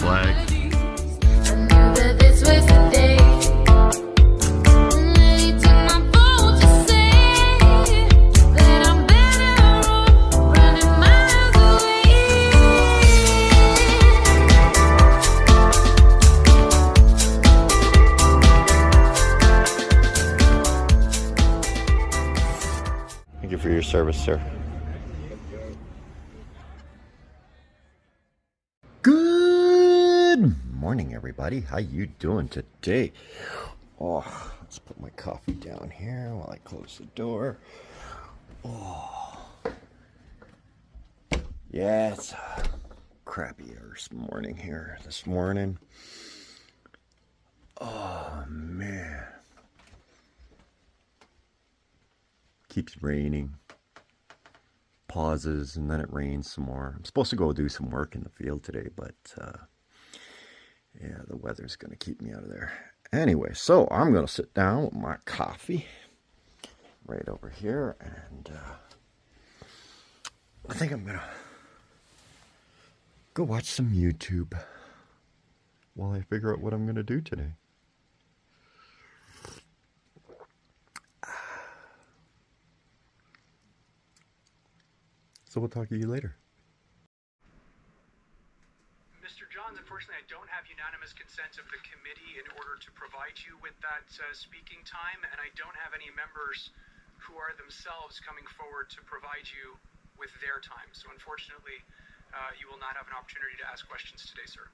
flag. I knew that this was the day. You took my boat to say that I'm better off running miles away. Thank you for your service, sir. Good morning, everybody. How you doing today? Oh, let's put my coffee down here while I close the door. Oh, yeah, it's a crappy morning here this morning. Oh man, keeps raining, pauses, and then it rains some more. I'm supposed to go do some work in the field today, but yeah, the weather's gonna keep me out of there. Anyway, so I'm gonna sit down with my coffee right over here, and I think I'm gonna go watch some YouTube while I figure out what I'm gonna do today. So we'll talk to you later. Mr. Johns, unfortunately, I don't have unanimous consent of the committee in order to provide you with that speaking time, and I don't have any members who are themselves coming forward to provide you with their time. So unfortunately, you will not have an opportunity to ask questions today, sir.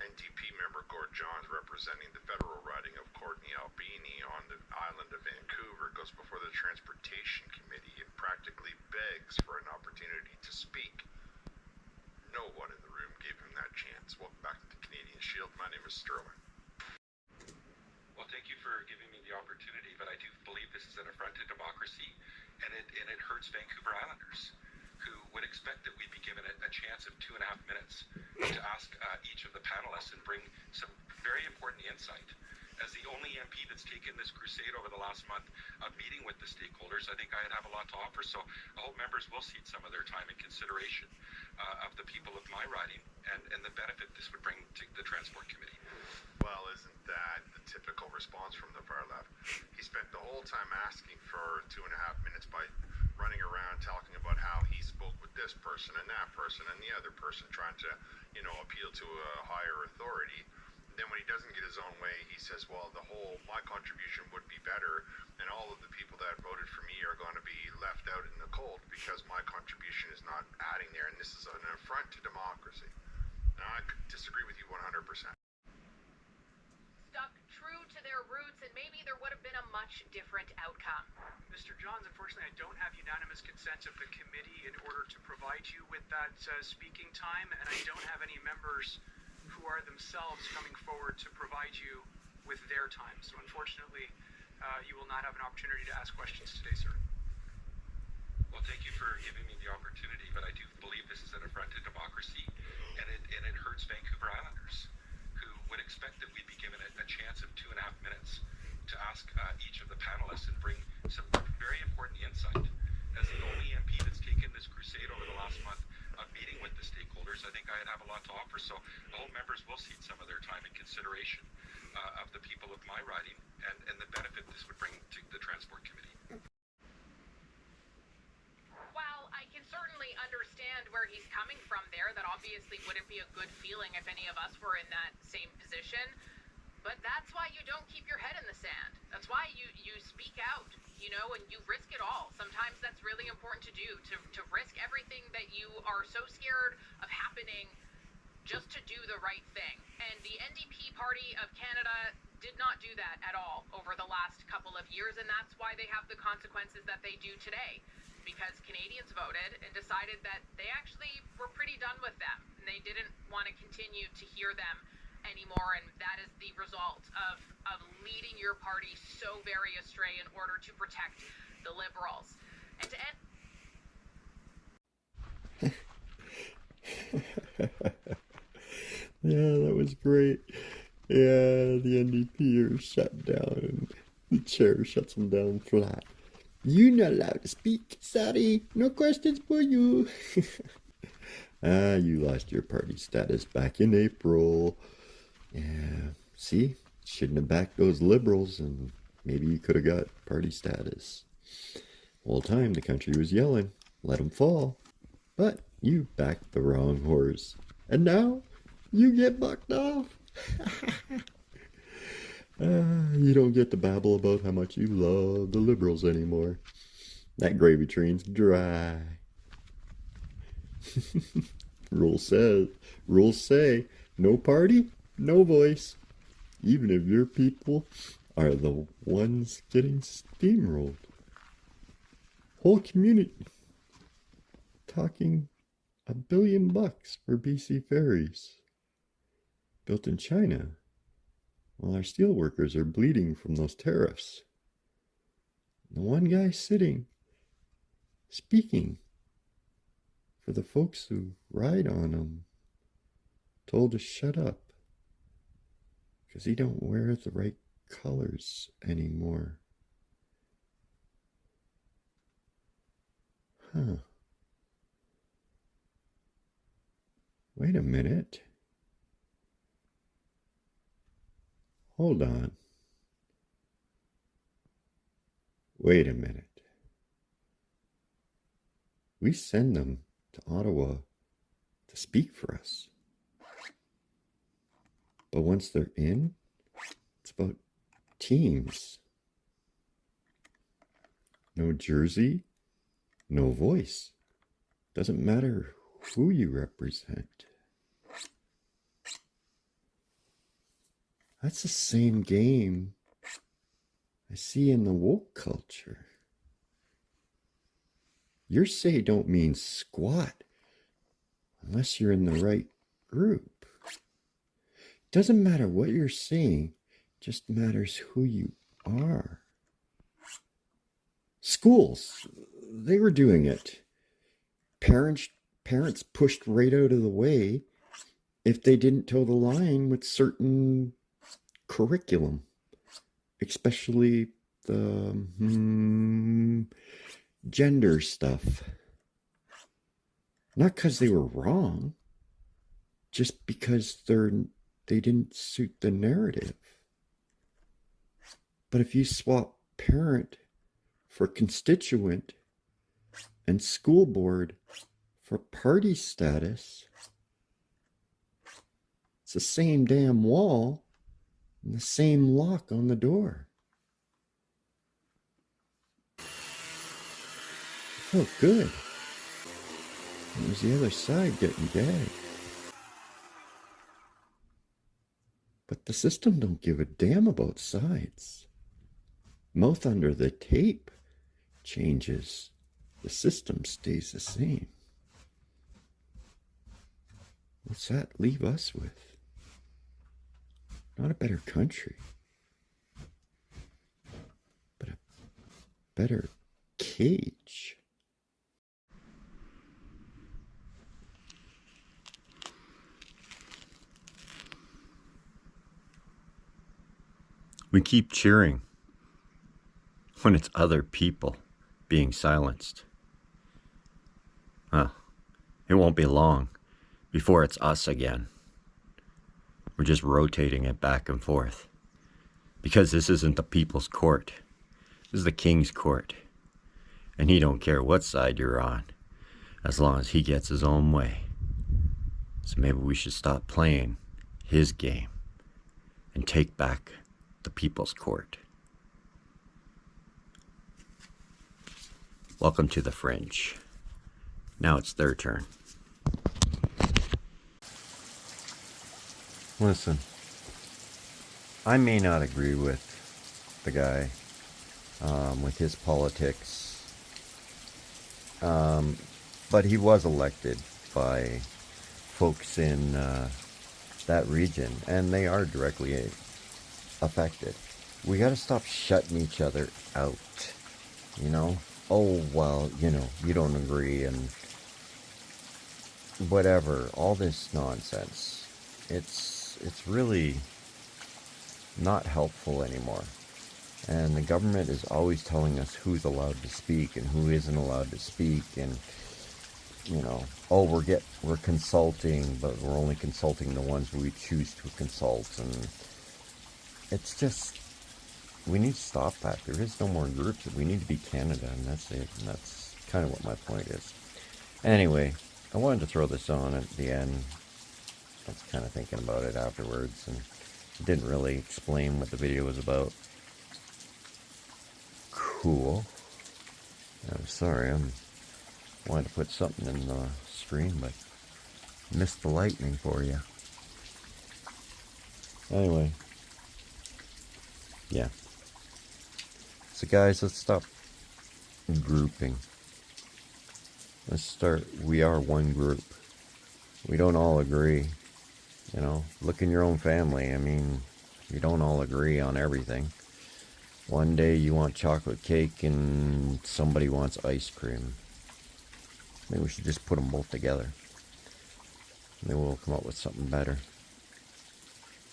NDP member Gord Johns, representing the federal riding of Courtney Albini on the island of Vancouver, goes before the Transportation Committee and practically begs for an opportunity to speak. No one in the room gave him that chance. Welcome back to the Canadian Shield. My name is Sterling. Well, thank you for giving me the opportunity, but I do believe this is an affront to democracy, and it hurts Vancouver Islanders, who would expect that we'd be given a chance of 2.5 minutes to ask each of the panelists and bring some very important insight. As the only MP that's taken this crusade over the last month of meeting with the stakeholders, I think I'd have a lot to offer, so I hope members will cede some of their time in consideration of the people of my riding and the benefit this would bring to the Transport Committee. Well, isn't that the typical response from the far left? He spent the whole time asking for 2.5 minutes by running around talking about how he spoke with this person and that person and the other person, trying to, appeal to a higher authority. Then when he doesn't get his own way, he says, well, my contribution would be better, and all of the people that voted for me are going to be left out in the cold because my contribution is not adding there, and this is an affront to democracy. And I disagree with you 100%. Stuck true to their roots, and maybe there would have been a much different outcome. Mr. Johns, unfortunately, I don't have unanimous consent of the committee in order to provide you with that speaking time, and I don't have any members who are themselves coming forward to provide you with their time. So unfortunately, you will not have an opportunity to ask questions today, sir. Well, thank you for giving me the opportunity, but I do believe this is an affront to democracy, and it hurts Vancouver Islanders, who would expect that we'd be given a chance of 2.5 minutes to ask each of the panelists and bring some very important insight. As the only MP that's taken this crusade over the last month of meeting with the stakeholders, I think I'd have a lot to offer, so I hope members will cede some of their time in consideration of the people of my riding and the benefit this would bring to the Transport Committee. While I can certainly understand where he's coming from there, that obviously wouldn't be a good feeling if any of us were in that same position. But that's why you don't keep your head in the sand. That's why you speak out, and you risk it all. Sometimes that's really important to do, to risk everything that you are so scared of happening just to do the right thing. And the NDP Party of Canada did not do that at all over the last couple of years, and that's why they have the consequences that they do today. Because Canadians voted and decided that they actually were pretty done with them, and they didn't want to continue to hear them anymore, and that is the result of leading your party so very astray in order to protect the Liberals. And to end... Yeah, that was great. Yeah, the NDP are shut down, and the chair shuts them down flat. You're not allowed to speak, sorry. No questions for you. Ah, you lost your party status back in April. Yeah, see? Shouldn't have backed those liberals and maybe you could have got party status. Whole time the country was yelling, let them fall. But you backed the wrong horse. And now you get bucked off. You don't get to babble about how much you love the liberals anymore. That gravy train's dry. Rules say, no party, no voice. Even if your people are the ones getting steamrolled. Whole community talking $1 billion for BC ferries built in China, while our steel workers are bleeding from those tariffs. The one guy sitting, speaking for the folks who ride on them, told to shut up because he don't wear the right colors anymore. Huh. Wait a minute. Hold on. Wait a minute. We send them to Ottawa to speak for us. But once they're in, it's about teams. No jersey, no voice. Doesn't matter who you represent. That's the same game I see in the woke culture. Your say don't mean squat unless you're in the right group. Doesn't matter what you're saying, just matters who you are. Schools, they were doing it. Parents pushed right out of the way if they didn't toe the line with certain curriculum, especially the gender stuff. Not because they were wrong, just because they didn't suit the narrative. But if you swap parent for constituent and school board for party status, it's the same damn wall and the same lock on the door. It felt good. It was the other side getting gagged. But the system don't give a damn about sides. Mouth under the tape changes. The system stays the same. What's that leave us with? Not a better country, but a better cage. We keep cheering when it's other people being silenced. Well, it won't be long before it's us again. We're just rotating it back and forth. Because this isn't the people's court. This is the king's court. And he don't care what side you're on, as long as he gets his own way. So maybe we should stop playing his game and take back the people's court. Welcome to the fringe. Now it's their turn. Listen, I may not agree with the guy, with his politics, but he was elected by folks in that region, and they are directly affected. We got to stop shutting each other out, you know? Oh, well, you know, you don't agree and whatever, all this nonsense. It's really not helpful anymore. And the government is always telling us who's allowed to speak and who isn't allowed to speak. And you know, oh, we're consulting, but we're only consulting the ones we choose to consult, and it's just, we need to stop that. There is no more groups. We need to be Canada, and that's it. And that's kind of what my point is. Anyway, I wanted to throw this on at the end. I was kind of thinking about it afterwards, and it didn't really explain what the video was about. Cool. I'm sorry, I'm wanted to put something in the stream, but missed the lightning for you. Anyway, yeah. So guys, let's stop grouping. Let's start, we are one group. We don't all agree. You know, look in your own family. I mean, you don't all agree on everything. One day you want chocolate cake and somebody wants ice cream. Maybe we should just put them both together. Maybe we'll come up with something better.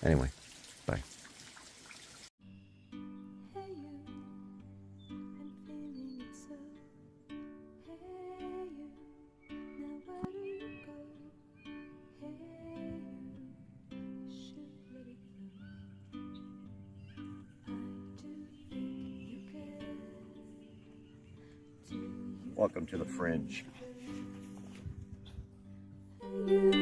Anyway, bye. Hey you, I'm feeling it so. Hey you, now where do you go? Hey you, should let it flow. I do think you care. Do you? Welcome to the Fringe. Hey you.